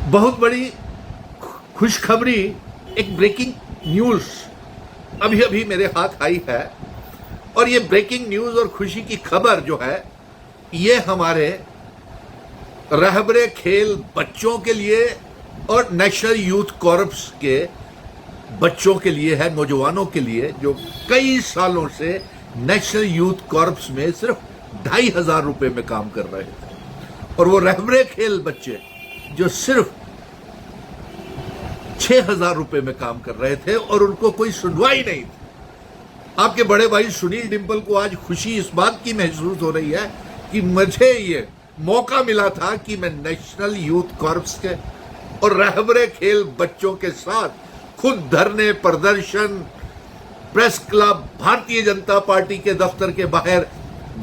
बहुत बड़ी खुशखबरी, एक ब्रेकिंग न्यूज अभी अभी मेरे हाथ आई है। और ये ब्रेकिंग न्यूज और खुशी की खबर जो है, ये हमारे रहबरे खेल बच्चों के लिए और नेशनल यूथ कॉर्प्स के बच्चों के लिए है, नौजवानों के लिए जो कई सालों से नेशनल यूथ कॉर्प्स में सिर्फ 2,500 रुपए में काम कर रहे थे। और वो रहबरे खेल बच्चे जो सिर्फ 6,000 रुपए में काम कर रहे थे और उनको कोई सुनवाई नहीं थी। आपके बड़े भाई सुनील डिंपल को आज खुशी इस बात की महसूस हो रही है कि मुझे ये मौका मिला था कि मैं नेशनल यूथ कॉर्प्स के और रहबरे खेल बच्चों के साथ खुद धरने, प्रदर्शन, press club, Bharatiya Janata party के दफ्तर के बाहर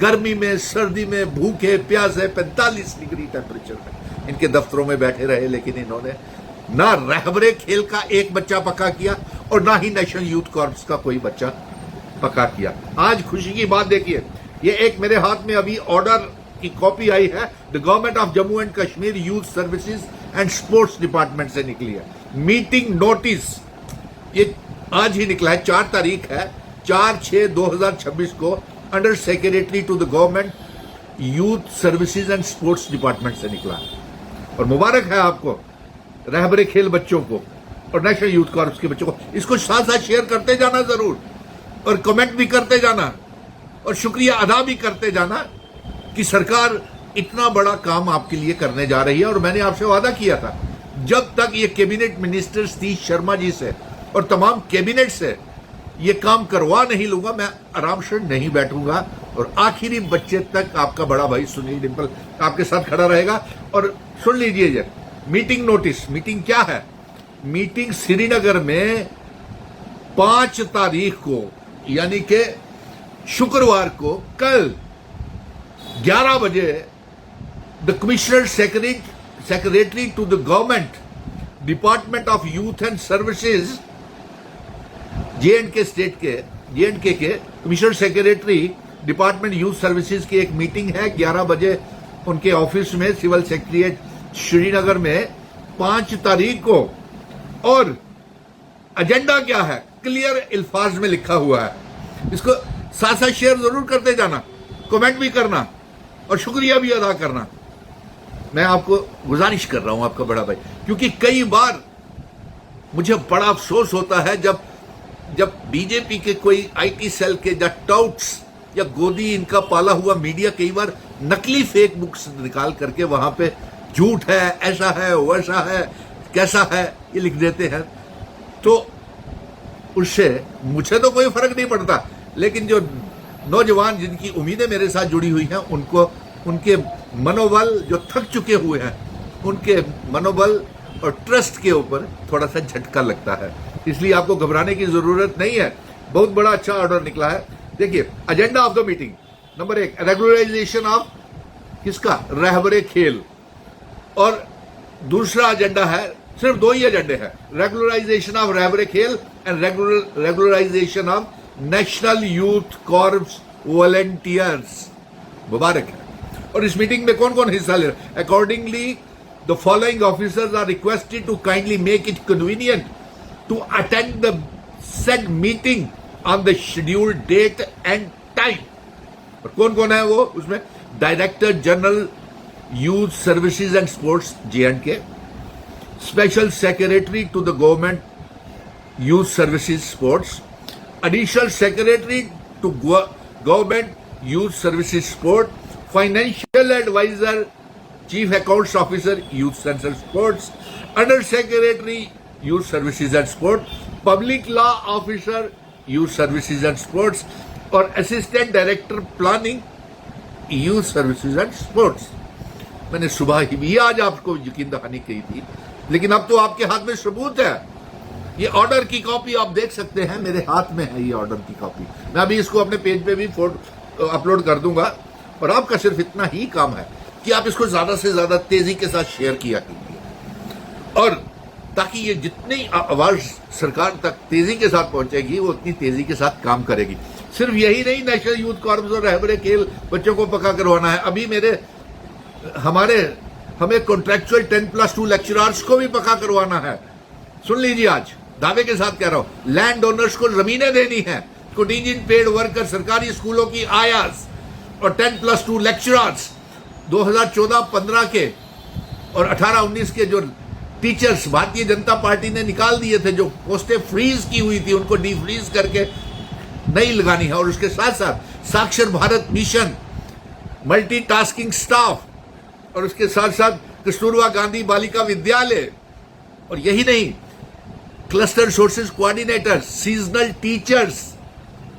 गर्मी में, सर्दी में, भूखे प्यासे 45 डिग्री टेम्परेचर में इनके दफ्तरों में बैठे रहे। लेकिन इन्होंने ना रहबरे खेल का एक बच्चा पक्का किया और ना ही नेशनल यूथ कॉर्प्स का कोई बच्चा पक्का किया। आज खुशी की बात देखिए, ये एक मेरे हाथ में अभी ऑर्डर की कॉपी आई है, the government of Jammu and Kashmir youth services and sports department से निकली है। मीटिंग नोटिस ये आज ही निकला है, 4 तारीख है, 4/6/2026 को under secretary to the government youth services and sports department से निकला है। और मुबारक है आपको, रहबरे खेल बच्चों को और नेशनल यूथ कॉर्प्स के बच्चों को। इसको साथ साथ शेयर करते जाना जरूर, और कमेंट भी करते जाना, और शुक्रिया अदा भी करते जाना कि सरकार इतना बड़ा काम आपके लिए करने जा रही है। और मैंने आपसे वादा किया था, जब तक ये कैबिनेट मिनिस्टर सतीश शर्मा जी से और तमाम कैबिनेट से ये काम करवा नहीं लूंगा, मैं आराम से नहीं बैठूंगा और आखिरी बच्चे तक आपका बड़ा भाई सुनील डिंपल आपके साथ खड़ा रहेगा। और सुन लीजिए ये मीटिंग नोटिस। मीटिंग क्या है? मीटिंग श्रीनगर में 5 तारीख को, यानी कि शुक्रवार को, कल 11 बजे the commissioner secretary to the government department of youth and services J and K के commissioner secretary department youth services की एक मीटिंग है 11 बजे उनके ऑफिस में, सिविल सेक्रेटरीट श्रीनगर में 5 तारीख को। और एजेंडा क्या है? क्लियर अल्फाज में लिखा हुआ है। इसको साथ साथ शेयर जरूर करते जाना, कमेंट भी करना और शुक्रिया भी अदा करना। मैं आपको गुजारिश कर रहा हूं, आपका बड़ा भाई, क्योंकि कई बार मुझे बड़ा अफसोस होता है जब बीजेपी के कोई आईटी सेल के या टाउट्स या गोदी इनका पाला हुआ मीडिया कई बार नकली फेक बुक्स निकाल करके वहां पे झूठ है, ऐसा है, वैसा है, कैसा है, ये लिख देते हैं। तो उससे मुझे तो कोई फर्क नहीं पड़ता, लेकिन जो नौजवान जिनकी उम्मीदें मेरे साथ जुड़ी हुई हैं, उनको, उनके मनोबल जो थक चुके हुए हैं, उनके मनोबल और ट्रस्ट के ऊपर थोड़ा सा झटका लगता है। इसलिए आपको घबराने की जरूरत नहीं है। बहुत बड़ा अच्छा ऑर्डर निकला है। देखिए agenda of the meeting, number 1 regularisation of किसका? रहबरे खेल। और दूसरा एजेंडा है, सिर्फ 2 ही एजेंडे हैं, regularisation of Rehbare Khel and regularisation of national youth corps volunteers. मुबारक है। और इस मीटिंग में कौन कौन हिस्सा ले रहा है? Accordingly the following officers are requested to kindly make it convenient to attend the said meeting on the scheduled date and time. और कौन कौन है वो उसमें? Director general youth services and sports J and K, special secretary to the government youth services sports, additional secretary to government youth services sport, financial adviser, chief accounts officer youth and sports, under secretary youth services and sport, public law officer youth services and sports और assistant director planning youth services and sports. मैंने सुबह ही भी आज आपको यकीन दहानी कही थी, लेकिन अब तो आपके हाथ में सबूत है। ये ऑर्डर की कॉपी आप देख सकते हैं, मेरे हाथ में है ये ऑर्डर की कॉपी। मैं अभी इसको अपने पेज पे भी फोटो अपलोड कर दूंगा। और आपका सिर्फ इतना ही काम है कि आप इसको ज्यादा से ज्यादा तेजी के साथ शेयर किया कीजिए, और ताकि ये जितनी आवाज सरकार तक तेजी के साथ पहुंचेगी वो उतनी तेजी के साथ काम करेगी। सिर्फ यही नहीं, नेशनल यूथ कॉर्प्स और रहबरे खेल बच्चों को पक्का करवाना है। अभी हमें कॉन्ट्रेक्चुअल 10+2 लेक्चरर्स को भी पक्का करवाना है। सुन लीजिए, आज दावे के साथ कह रहा हूं, लैंड ओनर्स को जमीनें देनी है, कंटीजेंट पेड वर्कर, सरकारी स्कूलों की आयास और 10+2 लेक्चरर्स 2014-15 के और 18-19 के जो टीचर्स भारतीय जनता पार्टी ने निकाल दिए थे, जो पोस्टें फ्रीज की हुई थी, उनको डीफ्रीज करके नहीं लगानी है। और उसके साथ साथ साक्षर भारत मिशन, मल्टीटास्किंग स्टाफ और उसके साथ साथ कस्तूरबा गांधी बालिका विद्यालय, और यही नहीं, cluster sources coordinators, seasonal teachers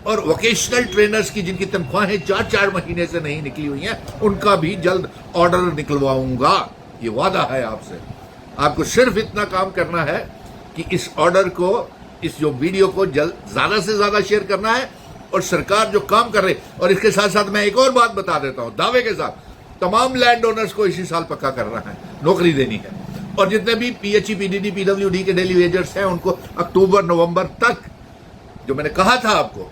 और वोकेशनल ट्रेनर्स की जिनकी तनख्वाहें 4-4 महीने से नहीं निकली हुई हैं, उनका भी जल्द ऑर्डर निकलवाऊंगा। ये वादा है आपसे। आपको सिर्फ इतना काम करना है कि इस ऑर्डर को, इस जो वीडियो को ज्यादा से ज्यादा शेयर करना है, और सरकार जो काम कर रही। और इसके साथ साथ मैं एक और बात बता देता हूं, दावे के साथ, तमाम लैंड ओनर्स को इसी साल पक्का करना है, नौकरी देनी है। और जितने भी पीएचई, पीडीडी, पीडब्ल्यूडी के डेली वेजर्स हैं, उनको अक्टूबर-नवंबर तक, जो मैंने कहा था आपको,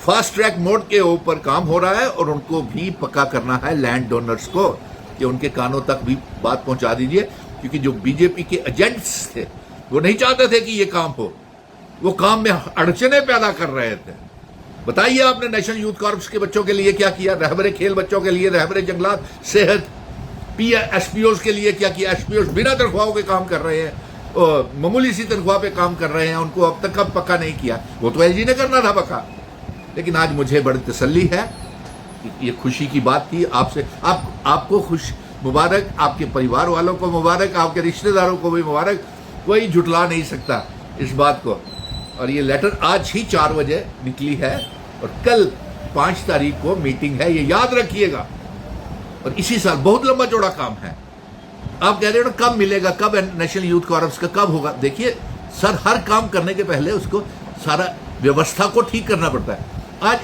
फास्ट ट्रैक मोड के ऊपर काम हो रहा है, और उनको भी पक्का करना है लैंड ओनर्स को, कि उनके कानों तक भी बात पहुंचा दीजिए। क्योंकि जो बीजेपी के एजेंट्स थे, वो नहीं चाहते थे कि ये काम हो, वो काम में अड़चने पैदा कर रहे थे। बताइए, आपने नेशनल यूथ कॉर्प्स के बच्चों के लिए क्या किया, रहबरे खेल बच्चों के लिए, रहबरे जंगलात, सेहत, एसपीओज के लिए क्या किया। एसपीओज बिना तनख्वाहों के काम कर रहे हैं, और मामूली सी तनख्वाह पे काम कर रहे हैं, उनको अब तक कब पक्का नहीं किया। वो तो एलजी ने करना था पक्का। लेकिन आज मुझे बड़ी तसल्ली है, ये खुशी की बात थी आपसे। आपको खुश मुबारक, आपके परिवार वालों को मुबारक, आपके रिश्तेदारों को भी मुबारक। कोई झुटला नहीं सकता इस बात को। और ये लेटर आज ही 4 बजे निकली है, और कल 5 तारीख को मीटिंग है, ये याद रखिएगा। और इसी साल बहुत लंबा चौड़ा काम है। आप कह रहे हो ना कब मिलेगा, कब नेशनल यूथ कॉर्प्स का कब होगा। देखिए सर, हर काम करने के पहले उसको सारा व्यवस्था को ठीक करना पड़ता है। आज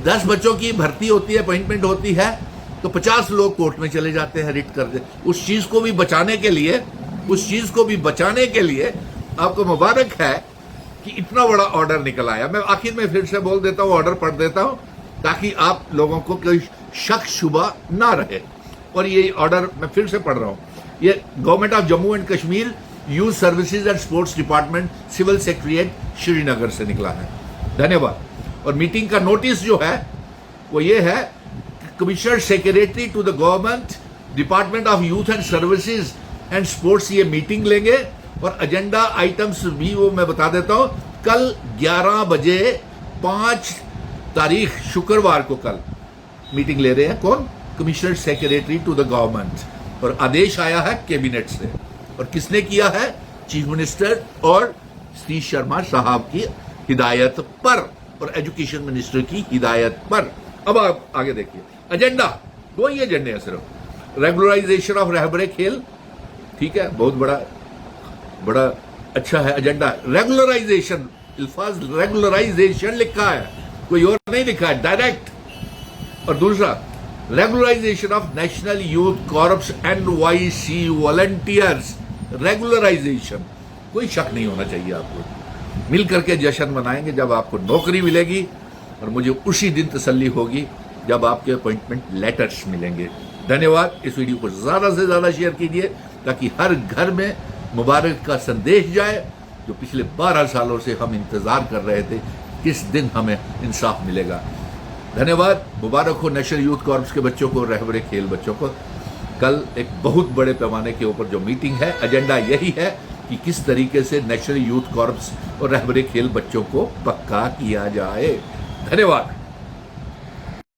10 बच्चों की भर्ती होती है, अपॉइंटमेंट होती है, तो 50 लोग कोर्ट में चले जाते हैं, रिट करते। उस चीज को भी बचाने के लिए आपको मुबारक है कि इतना बड़ा ऑर्डर निकल आया। मैं आखिर में फिर से बोल देता हूं, ऑर्डर पढ़ देता हूं, ताकि आप लोगों को कोई शक शुबा ना रहे। और ये ऑर्डर मैं फिर से पढ़ रहा हूं। ये government of Jammu and Kashmir youth services and sports department, civil secretariat, Srinagar से निकला है। धन्यवाद। और मीटिंग का नोटिस जो है वो ये है, commissioner secretary to the government, department of youth and services and sports ये मीटिंग लेंगे। और एजेंडा आइटम्स भी वो मैं बता देता हूं, कल 11 बजे 5 तारीख शुक्रवार को कल मीटिंग ले रहे हैं। कौन? Commissioner secretary to the government. और आदेश आया है कैबिनेट से। और किसने किया है? चीफ मिनिस्टर और सतीश शर्मा साहब की हिदायत पर, और एजुकेशन मिनिस्टर की हिदायत पर। अब आप आगे देखिए, एजेंडा 2 ही एजेंडे हैं सिर्फ। रेगुलराइजेशन ऑफ रहबरे खेल, ठीक है, बहुत बड़ा अच्छा है एजेंडा। रेगुलराइजेशन, अल्फाज रेगुलराइजेशन लिखा है, कोई और नहीं लिखा है, डायरेक्ट। और दूसरा, regularisation of national youth corps NYC volunteers, regularisation. कोई शक नहीं होना चाहिए आपको। मिल करके जश्न मनाएंगे जब आपको नौकरी मिलेगी, और मुझे उसी दिन तसल्ली होगी जब आपके अपॉइंटमेंट लेटर्स मिलेंगे। धन्यवाद। इस वीडियो को ज्यादा से ज्यादा शेयर कीजिए, ताकि हर घर में मुबारक का संदेश जाए, जो पिछले 12 सालों से हम इंतजार कर रहे थे, किस दिन हमें इंसाफ मिलेगा। धन्यवाद। मुबारक हो नेशनल यूथ कॉर्प्स के बच्चों को, रहबरे खेल बच्चों को। कल एक बहुत बड़े पैमाने के ऊपर जो मीटिंग है, एजेंडा यही है कि किस तरीके से नेशनल यूथ कॉर्प्स और रहबरे खेल बच्चों को पक्का किया जाए। धन्यवाद।